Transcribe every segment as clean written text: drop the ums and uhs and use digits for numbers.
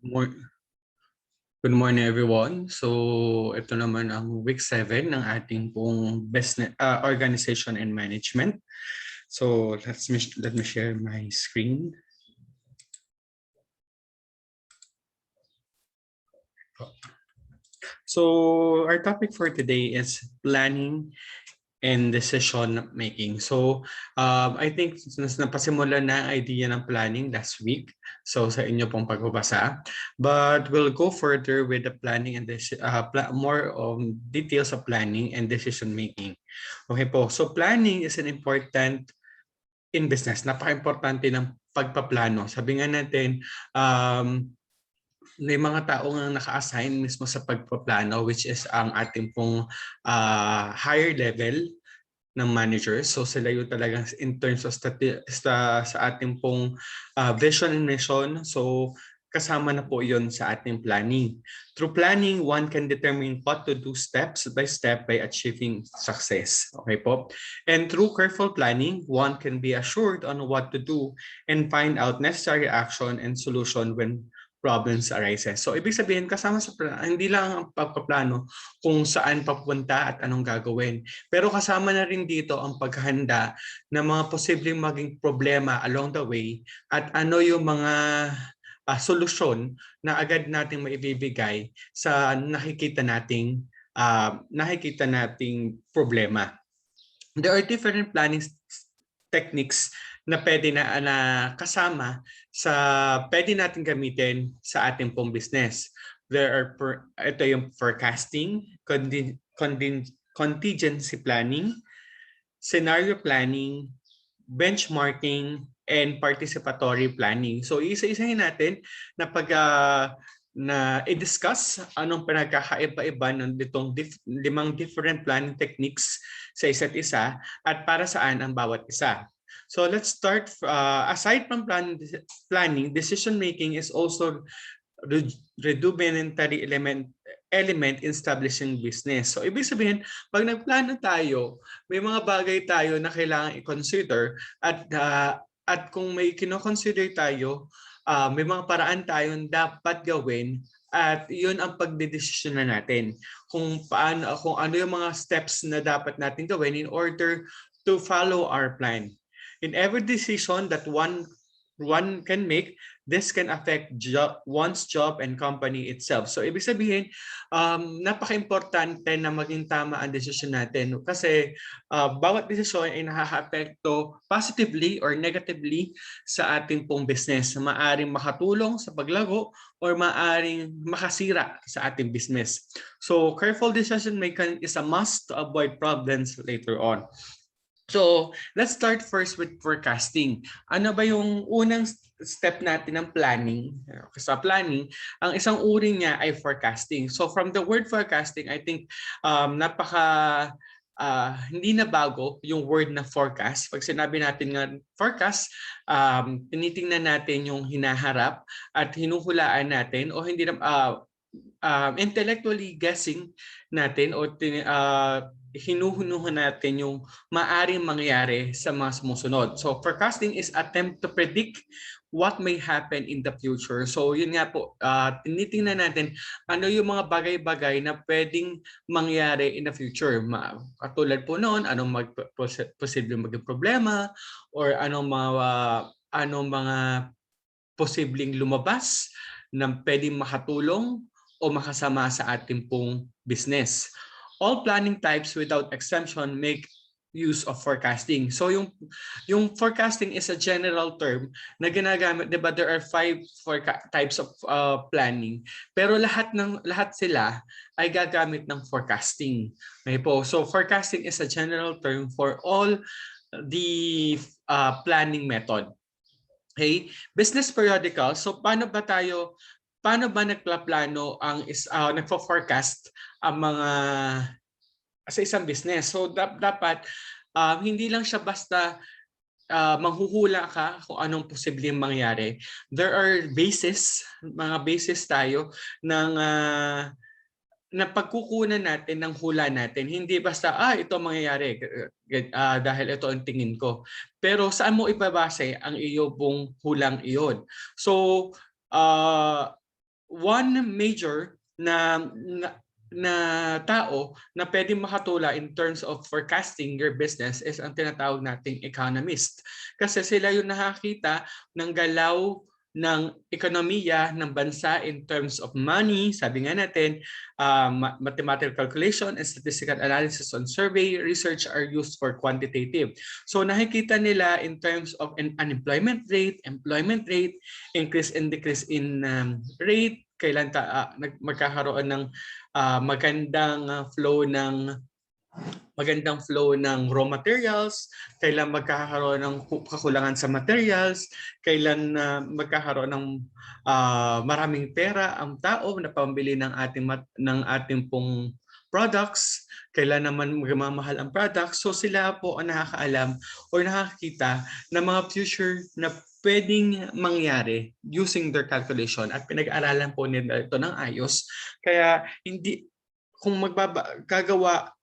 Mor- Good morning everyone. So ito naman ang week 7 ng ating pong business organization and management. So let me share my screen. So our topic for today is planning and decision making. So I think napasimula na ang idea ng planning last week. So sa inyo pong pagbabasa. But we'll go further with the planning and this more details of planning and decision making. Okay po. So planning is an important in business. Napaka-importante ng pagpaplano. Sabi nga natin, may mga tao nga naka-assign mismo sa pagpaplano, which is ang ating pong higher level ng managers. So sila yung talagang in terms of sa ating pong vision and mission. So kasama na po yun sa ating planning. Through planning, one can determine what to do step by achieving success. Okay po? And through careful planning, one can be assured on what to do and find out necessary action and solution when problems arises. So ibig sabihin, kasama sa hindi lang ang pagpaplano kung saan papunta at anong gagawin. Pero kasama na rin dito ang paghahanda ng mga posibleng maging problema along the way at ano yung mga solusyon na agad nating maibibigay sa nakikita nating problema. There are different planning techniques na pwede na kasama sa pwede natin gamitin sa ating pong business. Ito yung forecasting, contingency planning, scenario planning, benchmarking, and participatory planning. So isa-isahin natin na na i-discuss anong pinagkakaiba-iba ng ditong limang different planning techniques sa isa't isa at para saan ang bawat isa. So let's start. Aside from planning, decision making is also rudimentary element in establishing business. So ibig sabihin, pag nagplano tayo, may mga bagay tayo na kailangan i-consider at kung may kino-consider tayo, may mga paraan tayong dapat gawin at yun ang pagdedesisyon na natin kung ano yung mga steps na dapat natin gawin in order to follow our plan. In every decision that one can make, this can affect one's job and company itself. So ibig sabihin, napaka-importante na maging tama ang desisyon natin kasi bawat desisyon ay nakaka-apekto positively or negatively sa ating pong business. Maaring makatulong sa paglago or maaring makasira sa ating business. So careful decision making is a must to avoid problems later on. So, let's start first with forecasting. Ano ba yung unang step natin ng planning? Sa planning, ang isang uri niya ay forecasting. So, from the word forecasting, I think hindi na bago yung word na forecast. Pag sinabi natin nga forecast, tinitingnan natin yung hinaharap at hinuhulaan natin o hindi na intellectually guessing natin o hinuhunuhan natin yung maaring mangyari sa mga sumusunod. So forecasting is attempt to predict what may happen in the future. So yun nga po, tinitingnan natin ano yung mga bagay-bagay na pwedeng mangyari in the future. Katulad po noon, anong posibleng maging problema or anong mga posibleng lumabas na pwedeng makatulong o makasama sa ating pong business. All planning types without exemption make use of forecasting. So yung forecasting is a general term na ginagamit, 'di ba? There are 5 types of planning. Pero lahat sila ay gagamit ng forecasting. Okay po. So forecasting is a general term for all the planning method. Okay? Business periodical. So paano ba nagplaplano ang nagfo-forecast ang mga sa isang business? So dapat hindi lang siya basta manghuhula ka kung anong posibleng mangyari. There are mga basis tayo ng na pagkukunan natin ng hula natin. Hindi basta, ito mangyayari dahil ito ang tingin ko. Pero saan mo ibabase ang iyong hulang iyon? So, one major na tao na pwede makatula in terms of forecasting your business is ang tinatawag nating economist. Kasi sila yung nakakita ng galaw ng ekonomiya ng bansa in terms of money. Sabi nga natin, mathematical calculation and statistical analysis on survey research are used for quantitative. So nakikita nila in terms of an unemployment rate, employment rate, increase and decrease in rate, kailan magkakaroon ng magandang flow ng raw materials, kailan magkakaroon ng kakulangan sa materials, kailan magkakaroon ng maraming pera ang tao na pambili ng ating pong products, kailan naman magmamahal ang products. So sila po ang nakakaalam o nakakita ng mga future na pwedeng mangyari using their calculation at pinag-aralan po nila ito ng ayos. Kaya hindi kung gagawa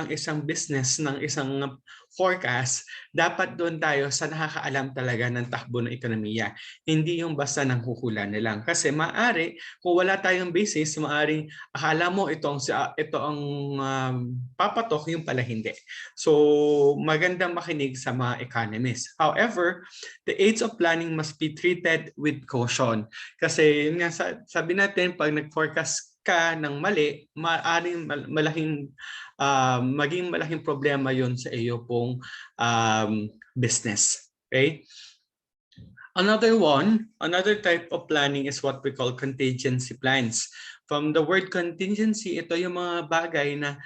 ang isang business ng isang forecast, dapat doon tayo sa nakakaalam talaga ng takbo ng ekonomiya. Hindi yung basta nang huhula na lang. Kasi maaari, kung wala tayong basis, maaring akala mo ito ang papatok, yung pala hindi. So magandang makinig sa mga economists. However, the aids of planning must be treated with caution. Kasi yun nga, sabi natin, pag nag-forecast ka ng mali, maaaring maging malaking problema yon sa iyo pong business. Okay? Another type of planning is what we call contingency plans. From the word contingency, ito yung mga bagay na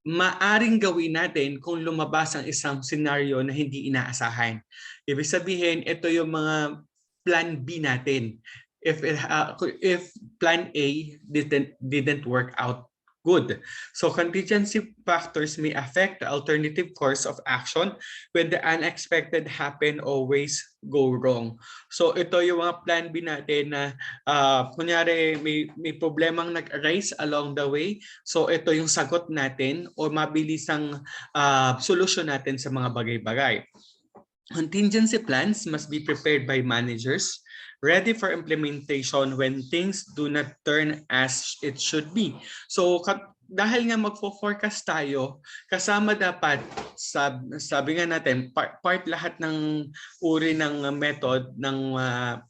maaring gawin natin kung lumabas ang isang scenario na hindi inaasahan. Ibig sabihin, ito yung mga plan B natin. If plan A didn't work out good. So contingency factors may affect the alternative course of action when the unexpected happen always go wrong. So ito yung mga plan B natin na kunyari may problemang nag-arise along the way. So ito yung sagot natin o mabilisang solusyon natin sa mga bagay-bagay. Contingency plans must be prepared by managers, ready for implementation when things do not turn as it should be. So dahil nga magfo-forecast tayo, kasama dapat, sabi nga natin, part lahat ng uri ng method ng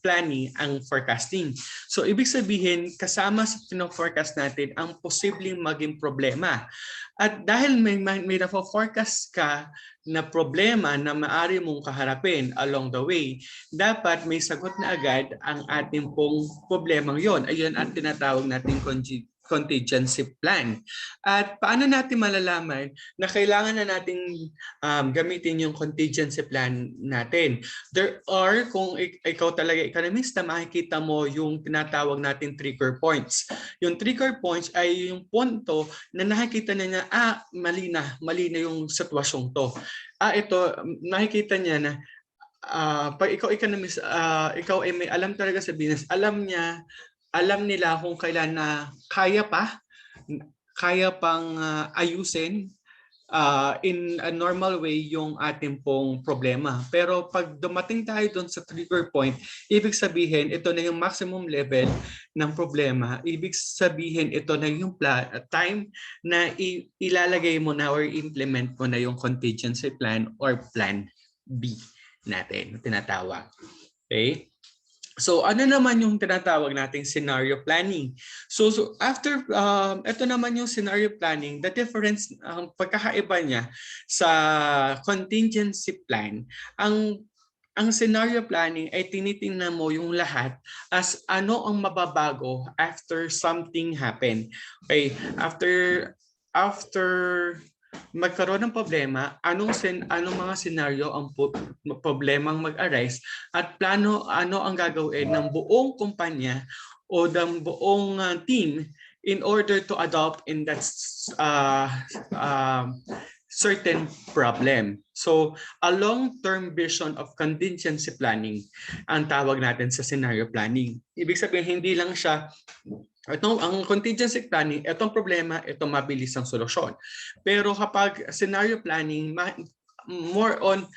planning ang forecasting. So ibig sabihin, kasama sa pino-forecast natin ang posibleng maging problema. At dahil may na-forecast ka na problema na maaari mong kaharapin along the way, dapat may sagot na agad ang ating pong problemang yon. Ayun ang tinatawag nating contingency plan. At paano natin malalaman na kailangan na nating gamitin yung contingency plan natin? There are, kung ikaw talaga economista, makikita mo yung tinatawag nating trigger points. Yung trigger points ay yung punto na nakikita na niya, mali na yung sitwasyong to. Ito, nakikita niya na pag ikaw economist, ikaw ay may alam talaga sa business, alam nila kung kailan na kaya pang ayusin in a normal way yung ating pong problema. Pero pag dumating tayo doon sa trigger point, ibig sabihin ito na yung maximum level ng problema. Ibig sabihin ito na yung time na ilalagay mo na or implement mo na yung contingency plan or plan B natin, tinatawag. Okay? So ano naman yung tinatawag nating scenario planning? So after ito naman yung scenario planning, the difference, ang pagkakaiba niya sa contingency plan, ang scenario planning ay tinitingnan mo yung lahat as ano ang mababago after something happen. Okay, after magkaroon ng problema, anong mga senaryo ang problemang mag-arise at plano ano ang gagawin ng buong kumpanya o ng buong team in order to adopt in that certain problem. So, a long-term vision of contingency planning ang tawag natin sa scenario planning. Ibig sabihin, hindi lang siya ang contingency planning, itong problema, itong mabilis ang solusyon. Pero kapag scenario planning, more on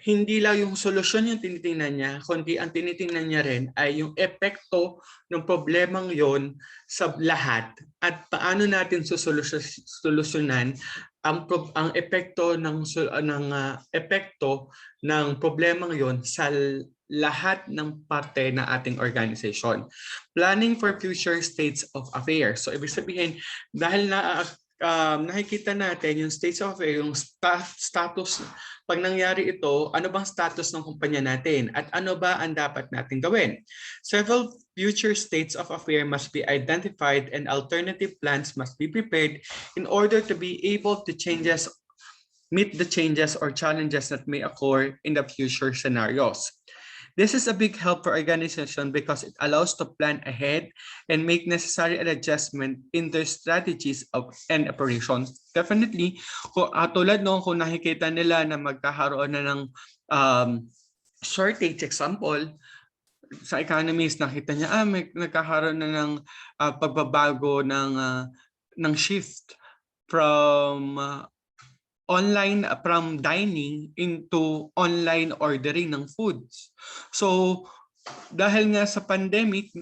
hindi lang yung solusyon yung tinitingnan niya, kundi ang tinitingnan niya rin ay yung epekto ng problemang yon sa lahat at paano natin solusyonan ang epekto epekto ng problemang yon sa lahat ng parte ng ating organization. Planning for future states of affairs. So ibig sabihin, dahil nakikita natin yung states of affairs, yung status. Pag nangyari ito, ano bang status ng kumpanya natin at ano ba ang dapat natin gawin? Several future states of affairs must be identified and alternative plans must be prepared in order to be able to meet the changes or challenges that may occur in the future scenarios. This is a big help for organization because it allows to plan ahead and make necessary adjustment in their strategies and operations. Definitely, tulad noon kung nakikita nila na magkakaroon na ng shortage, example, sa economist, nakita niya, may nagkakaroon na ng pagbabago ng shift from from dining into online ordering ng foods. So dahil nga sa pandemic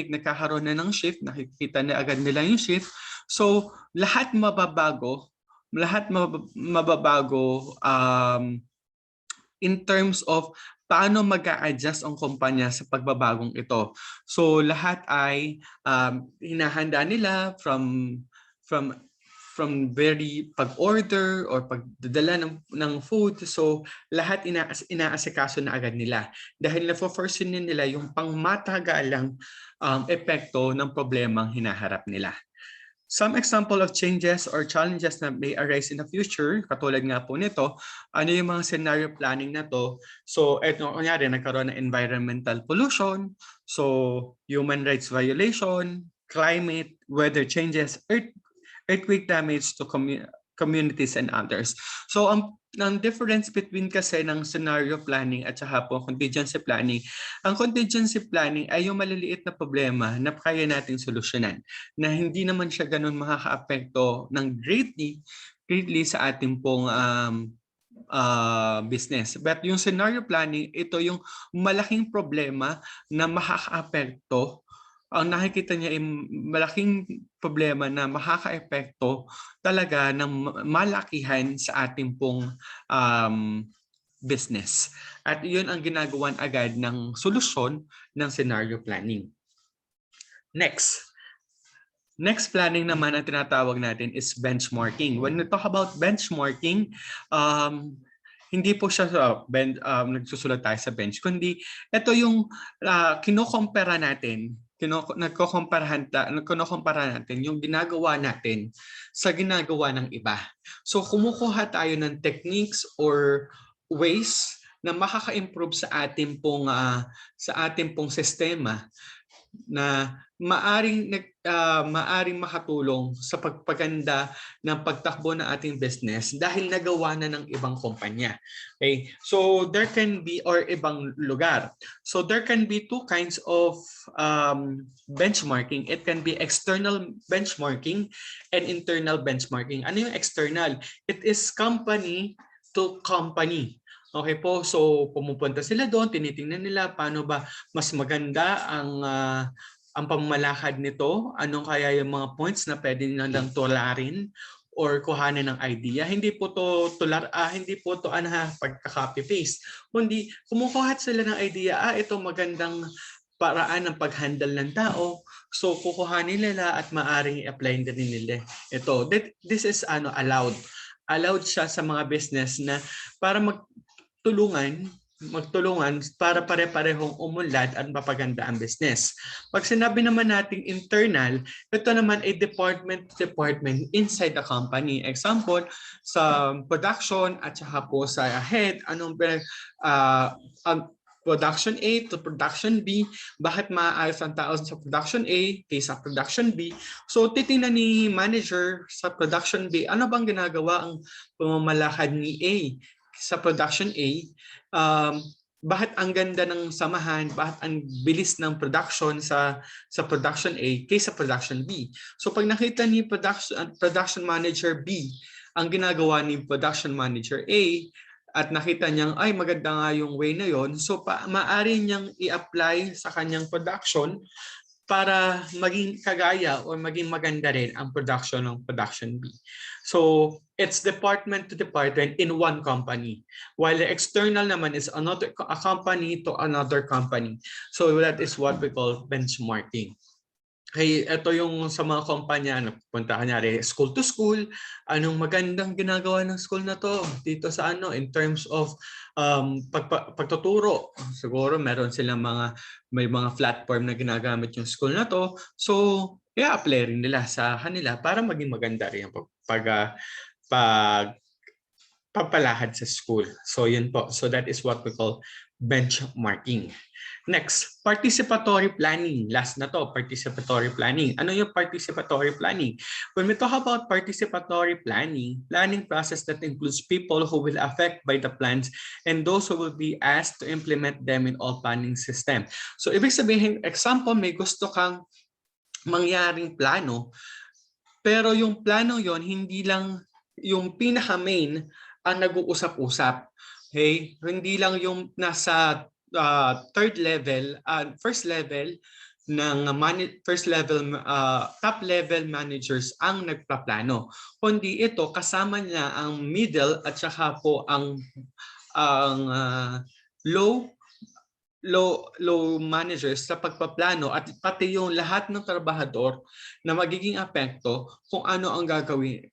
nagkakaroon na ng shift, nakikita na agad nila yung shift. So lahat mababago in terms of paano mag-a-adjust ang kumpanya sa pagbabagong ito. So lahat ay hinahanda nila from very pag-order or pagdadala ng food. So lahat inaasikaso na agad nila dahil na-foresee nila yung pangmatagalang epekto ng problemang hinaharap nila. Some example of changes or challenges na may arise in the future, katulad nga po nito, ano yung mga scenario planning na to? So eto, kunyari, nagkaroon ng environmental pollution, so human rights violation, climate, weather changes, earthquake damage to communities and others. So ang difference between kasi ng scenario planning at saka po contingency planning, ang contingency planning ay yung maliliit na problema na kaya nating solusyonan, na hindi naman siya ganun makaka-apekto ng greatly sa ating pong business. But yung scenario planning, ito yung malaking problema na makaka-apekto. Ang nakikita niya ay malaking problema na makaka-epekto talaga ng malakihan sa ating pong business. At yun ang ginagawan agad ng solusyon ng scenario planning. Next planning naman ang tinatawag natin is benchmarking. When we talk about benchmarking, hindi po siya nagsusulat tayo sa bench, kundi ito yung kinokompara natin yung ginagawa natin sa ginagawa ng iba. So kumukuha tayo ng techniques or ways na makaka-improve sa ating pong sistema na maaring makatulong sa pagpaganda ng pagtakbo ng ating business dahil nagawa na ng ibang kumpanya. Okay? So there can be, or ibang lugar. So there can be two kinds of benchmarking. It can be external benchmarking and internal benchmarking. Ano yung external? It is company to company. Okay po, so pumupunta sila doon, tinitingnan nila paano ba mas maganda ang pamamalakad nito, anong kaya yung mga points na pwede nilang tularin or kuhanin ng idea. Hindi po to pagka-copy paste. Kundi kumukuha sila ng idea, ito magandang paraan ng pag-handle ng tao. So kukuhanin nila at maaring i-apply din nila ito. This is allowed. Allowed siya sa mga business na para magtulungan para pare-parehong umunlad at mapaganda ang business. Pag sinabi naman nating internal, ito naman ay department to department inside the company. Example, sa production at saka po sa head, production A to production B, bakit maayos ang tao sa production A kaysa production B? So titingnan ni manager sa production B, ano bang ginagawa ang pamamalakad ni A sa production A, bakit ang ganda ng samahan, bakit ang bilis ng production sa production A kaysa production B. So pag nakita ni production manager B, ang ginagawa ni production manager A, at nakita niyang ay maganda nga yung way na yon, so maaari niyang i-apply sa kanyang production para maging kagaya o maging maganda rin ang production ng production B. So it's department to department in one company, while the external naman is a company to another company. So that is what we call benchmarking. Hey, ito yung sa mga kumpanya na punta kanyari school to school, anong magandang ginagawa ng school na to dito sa in terms of pagtuturo. Siguro meron silang may mga platform na ginagamit yung school na to. So, i-apply rin nila sa kanila para maging maganda rin yung pagpalahad sa school. So, yun po. So, that is what we call benchmarking. Next, participatory planning. Last na to, participatory planning. Ano yung participatory planning? When we talk about participatory planning process that includes people who will affect by the plans and those who will be asked to implement them in all planning system. So, ibig sabihin, example, may gusto kang mangyaring plano, pero yung plano yon hindi lang yung pinaka-main ang nag-uusap-usap. Okay? Hindi lang yung nasa top level managers ang nagpaplano, kundi ito kasama niya ang middle at saka po ang low managers sa pagpaplano at pati yung lahat ng trabahador na magiging apekto kung ano ang gagawin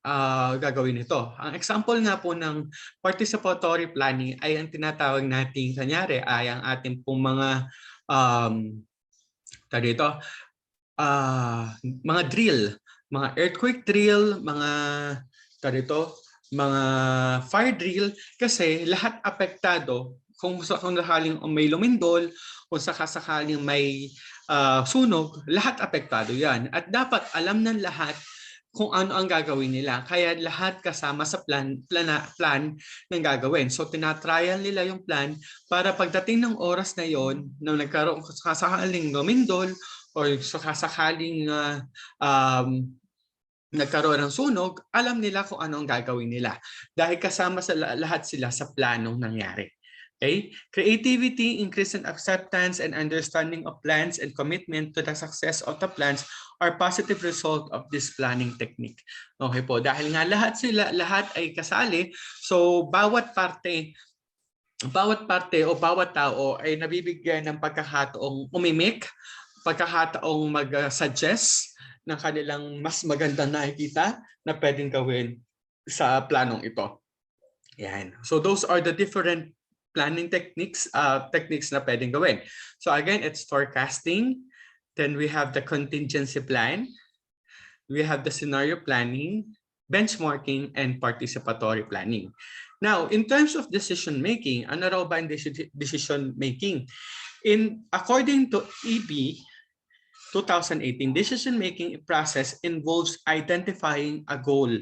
nito. Ang example nga po ng participatory planning ay ang tinatawag nating kanyari ay ang ating pong mga mga drill, mga earthquake drill, mga fire drill, kasi lahat apektado. Kung sakaling may lumindol, kung sakaling may sunog, lahat apektado yan. At dapat alam ng lahat kung ano ang gagawin nila. Kaya lahat kasama sa plan ng gagawin. So tinatrial nila yung plan para pagdating ng oras na yon, nang nagkaroon sakaling lumindol o sakaling nagkaroon ng sunog, alam nila kung ano ang gagawin nila. Dahil kasama sa lahat sila sa planong nangyari. Okay? Creativity, increase in acceptance and understanding of plans and commitment to the success of the plans are positive result of this planning technique. Okay po, dahil nga lahat ay kasali, so bawat parte o bawat tao ay nabibigyan ng pagkakataong umimik, pagkakataong mag-suggest ng kanilang mas magandang nakikita na pwedeng gawin sa planong ito. Yan. So those are the different planning techniques na pwedeng gawin. So again, it's forecasting. Then we have the contingency plan. We have the scenario planning, benchmarking, and participatory planning. Now, in terms of decision making, ano raw ba ang decision making? According to EB 2018, decision making process involves identifying a goal,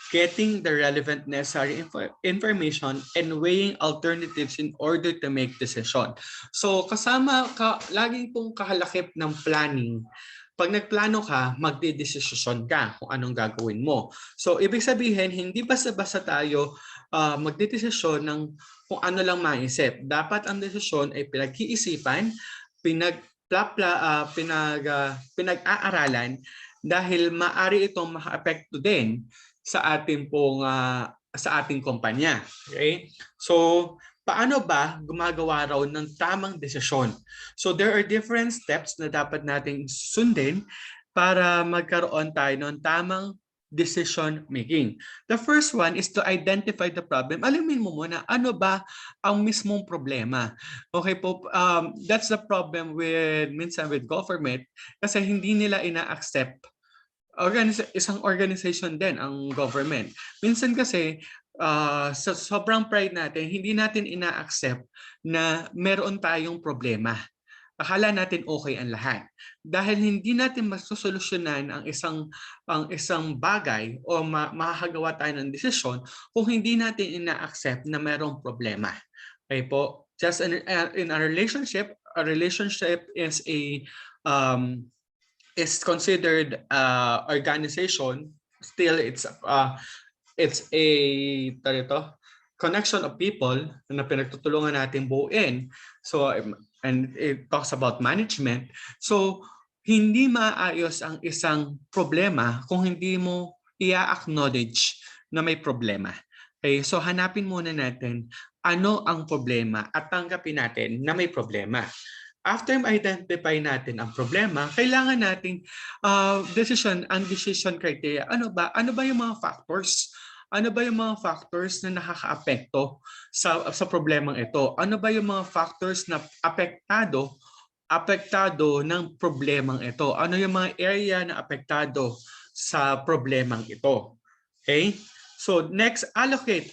getting the relevant necessary information, and weighing alternatives in order to make decision. So laging pong kahalakip ng planning. Pag nagplano ka, magdedesisyon ka kung anong gagawin mo. So ibig sabihin, hindi basta-basta tayo magdedesisyon ng kung ano lang maisip. Dapat ang desisyon ay pinag-iisipan, pinag-aaralan, dahil maaari itong maka-apekto din sa ating kumpanya. Okay? So, paano ba gumagawa raw ng tamang desisyon? So, there are different steps na dapat nating sundin para magkaroon tayo ng tamang decision making. The first one is to identify the problem. Alamin mo muna, ano ba ang mismong problema? Okay po, that's the problem minsan with government, kasi hindi nila ina-accept. Isang organization din ang government. Minsan kasi sa sobrang pride natin, hindi natin ina-accept na meron tayong problema. Akala natin okay ang lahat. Dahil hindi natin masosolusyonan ang isang bagay o makakagawa tayo ng desisyon kung hindi natin ina-accept na merong problema. Okay po? Just in a relationship is is considered organization. Still, it's a connection of people na pinagtutulungan natin buuin. So, and it talks about management. So, hindi maayos ang isang problema kung hindi mo i-acknowledge na may problema. Okay, so hanapin muna natin ano ang problema at tanggapin natin na may problema. After ma-identify natin ang problema, kailangan nating decision criteria. Ano ba yung mga factors? Ano ba yung mga factors na nakakaapekto sa problemang ito? Ano ba yung mga factors na apektado ng problemang ito? Ano yung mga area na apektado sa problemang ito? Okay? So next, allocate.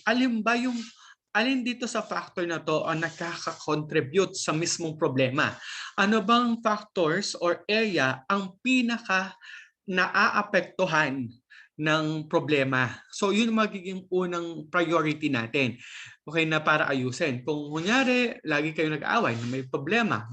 Alin dito sa factor na to ang nakaka-contribute sa mismong problema? Ano bang factors or area ang pinaka naaapektuhan ng problema? So yun magiging unang priority natin. Okay, na para ayusin. Kung kunyari, lagi kayong nag-aaway, may problema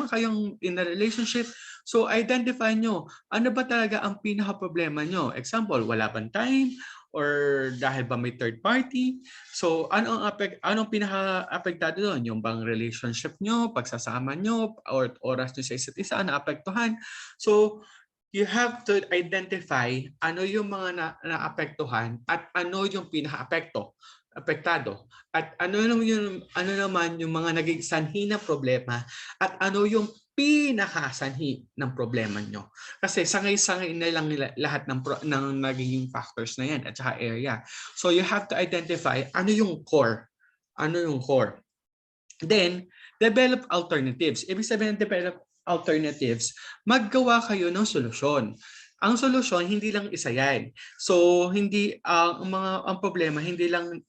kayong in a relationship, so identify nyo, ano ba talaga ang pinaka-problema nyo? Example, wala bang time? Or dahil ba may third party? So anong pinaka-apektado doon? Yung bang relationship nyo, pagsasama nyo, or oras nyo sa isa't isa na apektuhan? So you have to identify ano yung mga naapektuhan at ano yung apektado. At ano naman yung mga naging sanhi na problema at ano yung pinakasanhi ng problema nyo. Kasi sangay-sangay na lang nila lahat ng nagiging factors na yan at saka area. So you have to identify ano yung core. Then, develop alternatives. Ibig sabihin develop alternatives, maggawa kayo ng solusyon. Ang solusyon hindi lang isa yan. So hindi ang problema hindi lang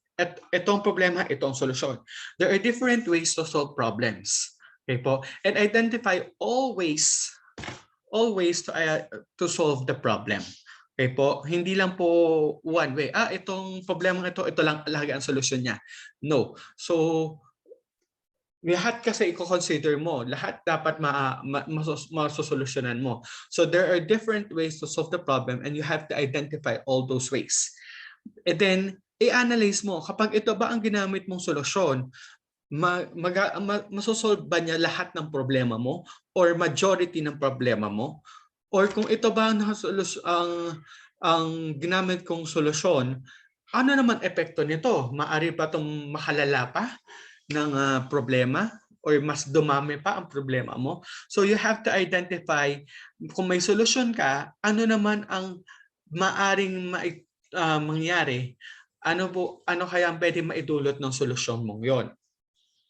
itong problema, itong solusyon. There are different ways to solve problems. Okay po? And identify always to solve the problem. Okay po? Hindi lang po one way. Itong problema ito lang lagi ang solusyon niya. No. So lahat kasi i-consider mo, lahat dapat masosolusyonan mo. So there are different ways to solve the problem and you have to identify all those ways. And then, i-analyze mo, kapag ito ba ang ginamit mong solusyon, masosolve ba niya lahat ng problema mo or majority ng problema mo? Or kung ito ba ang ginamit kong solusyon, ano naman epekto nito? Maari pa itong makalala pa ng problema or mas dumami pa ang problema mo. So you have to identify kung may solusyon ka, ano naman ang maaring mangyari, ano kaya ang pwede maidulot ng solusyon mong yon.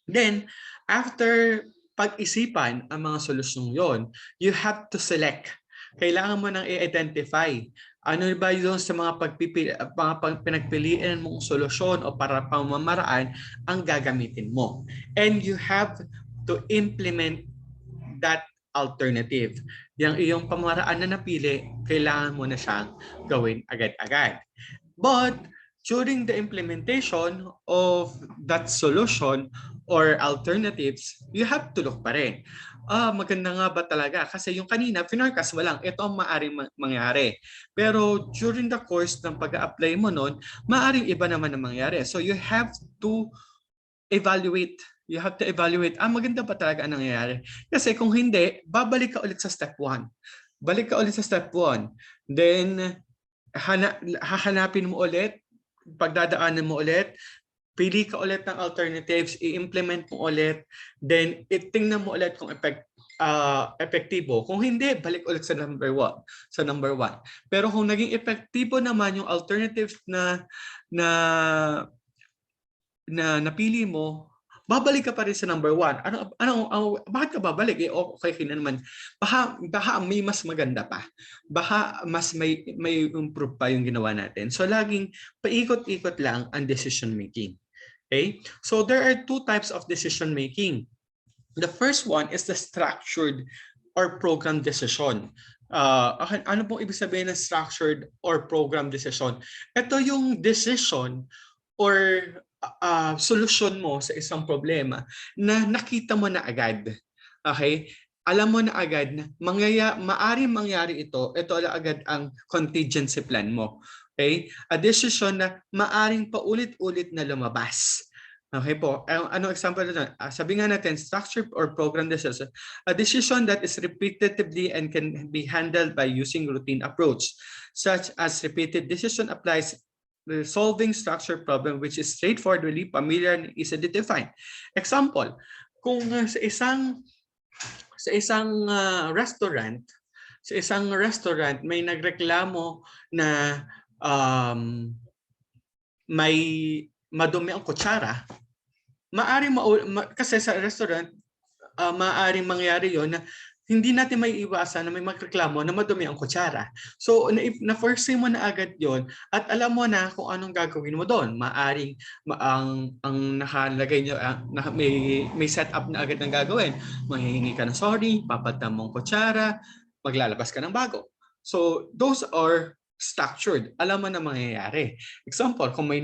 Then, after pag-isipan ang mga solusyon yon, you have to select. Kailangan mo nang i-identify ano ba yun sa mga pinagpilian mong solusyon o para pamamaraan ang gagamitin mo. And you have to implement that alternative. Yung iyong pamaraan na napili, kailangan mo na siyang gawin agad-agad. But during the implementation of that solution or alternatives, you have to look pa rin. Maganda nga ba talaga? Kasi yung kanina, finorcast mo lang, ito ang maaaring mangyari. Pero during the course ng pag-a-apply mo nun, maaaring iba naman ang mangyari. So you have to evaluate. Maganda ba talaga ang nangyayari? Kasi kung hindi, babalik ka ulit sa step 1. Then, hahanapin mo ulit, pagdadaanan mo ulit, pili ka ulit ng alternatives, i-implement mo ulit, then itingnan mo ulit kung epektibo. Kung hindi, balik ulit sa number 1. Pero kung naging epektibo naman yung alternatives na napili mo, babalik ka pa rin sa number 1. Bakit ka babalik? Okay na naman. Baka may mas maganda pa. Baka mas may improve pa yung ginawa natin. So laging paikot-ikot lang ang decision making. Okay? So there are 2 types of decision making. The first one is the structured or program decision. Ano pong ibig sabihin ng structured or program decision? Ito yung decision or solusyon mo sa isang problema na nakita mo na agad. Okay? Alam mo na agad na maaring mangyari ito na agad ang contingency plan mo. Okay? A decision na maaring paulit-ulit na lumabas. Okay po. Ano example na? Sabi nga natin, structure or program decision. A decision that is repetitively and can be handled by using routine approach, such as repeated decision applies solving structure problem which is straightforwardly familiar and easily defined. Example, kung sa isang restaurant may nagreklamo na may madumi ang kutsara, kasi sa restaurant maaaring mangyari yon na hindi natin may iwasan na may magreklamo na madumi ang kutsara. So, na-foresee mo na agad yon at alam mo na kung anong gagawin mo doon. Maaaring ang nakalagay nyo, may setup na agad ng gagawin. Mahihingi ka ng sorry, papalitan mo ang kutsara, maglalabas ka ng bago. So, those are structured. Alam mo na mangyayari. Example, kung may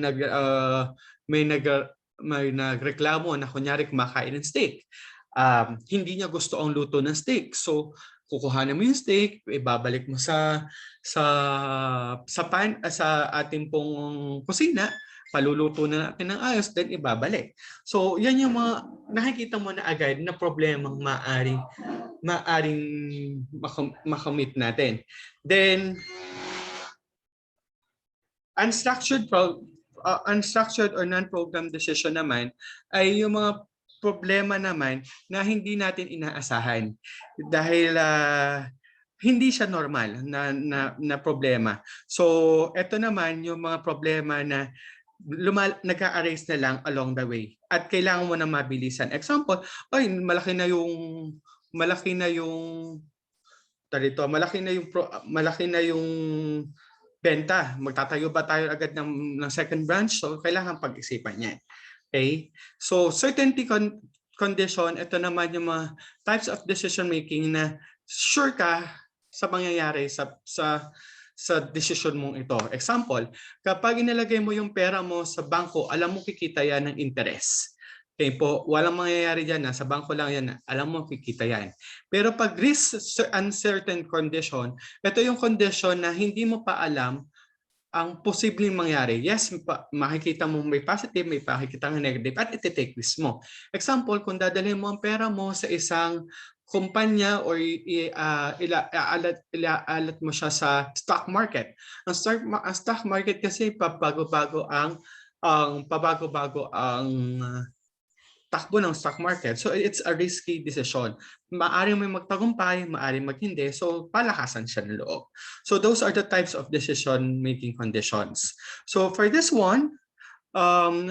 nagreklamo na kunyari kumakain ng steak, hindi niya gusto ang luto ng steak. So, kukuhanin mo yung steak, ibabalik mo sa ating pong kusina, paluluto na natin ng ayos, then ibabalik. So, yan yung mga nakikita mo na agad na problemang maaring makamit natin. Then, unstructured or non-program decision naman ay yung mga problema naman na hindi natin inaasahan dahil hindi siya normal na problema. So, ito naman yung mga problema na nag-a-arise na lang along the way at kailangan mo na mabilisan. Example, malaki na yung benta. Magtatayo ba tayo agad ng second branch? So, kailangan pag-isipan niya. Okay? So, certainty condition, ito naman yung mga types of decision making na sure ka sa mangyayari sa decision mong ito. Example, kapag inilagay mo yung pera mo sa bangko, alam mo kikita yan ng interest. Okay po, walang mangyayari dyan, sa bangko lang yan, alam mo kikita yan. Pero pag risk uncertain condition, ito yung condition na hindi mo pa alam ang posibleng mangyari. Yes, makikita mo may positive, may makikita ng negative at iti-take risk mo. Example, kung dadalhin mo ang pera mo sa isang kumpanya or ilaalat mo siya sa stock market. Ang stock market kasi pabago-bago ang takbo ng stock market. So it's a risky decision. Maaring may magtagumpay, maaring maghindi. So palakasan siya ng loob. So those are the types of decision-making conditions. So for this one,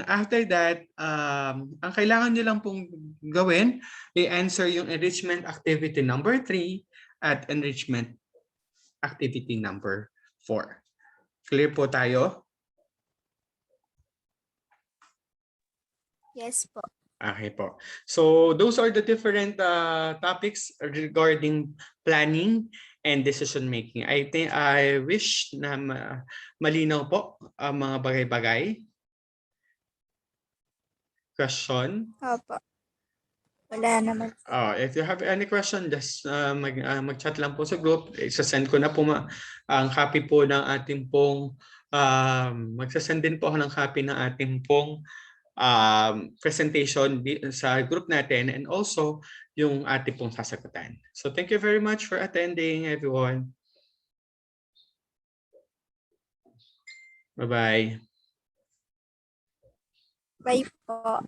after that, ang kailangan nyo lang pong gawin, i-answer yung enrichment activity number 3 at enrichment activity number 4. Clear po tayo? Yes po. Okay po. So those are the different topics regarding planning and decision making. I wish na malinaw po ang mga bagay-bagay. Question? Opo. Wala naman. If you have any question, just mag-chat lang po sa group. Isa-send ko na po ang copy po ng ating pong magsasend din po ako ng copy ng ating pong presentation sa group natin and also yung ating pong sasagutan. So thank you very much for attending, everyone. Bye-bye. Bye po.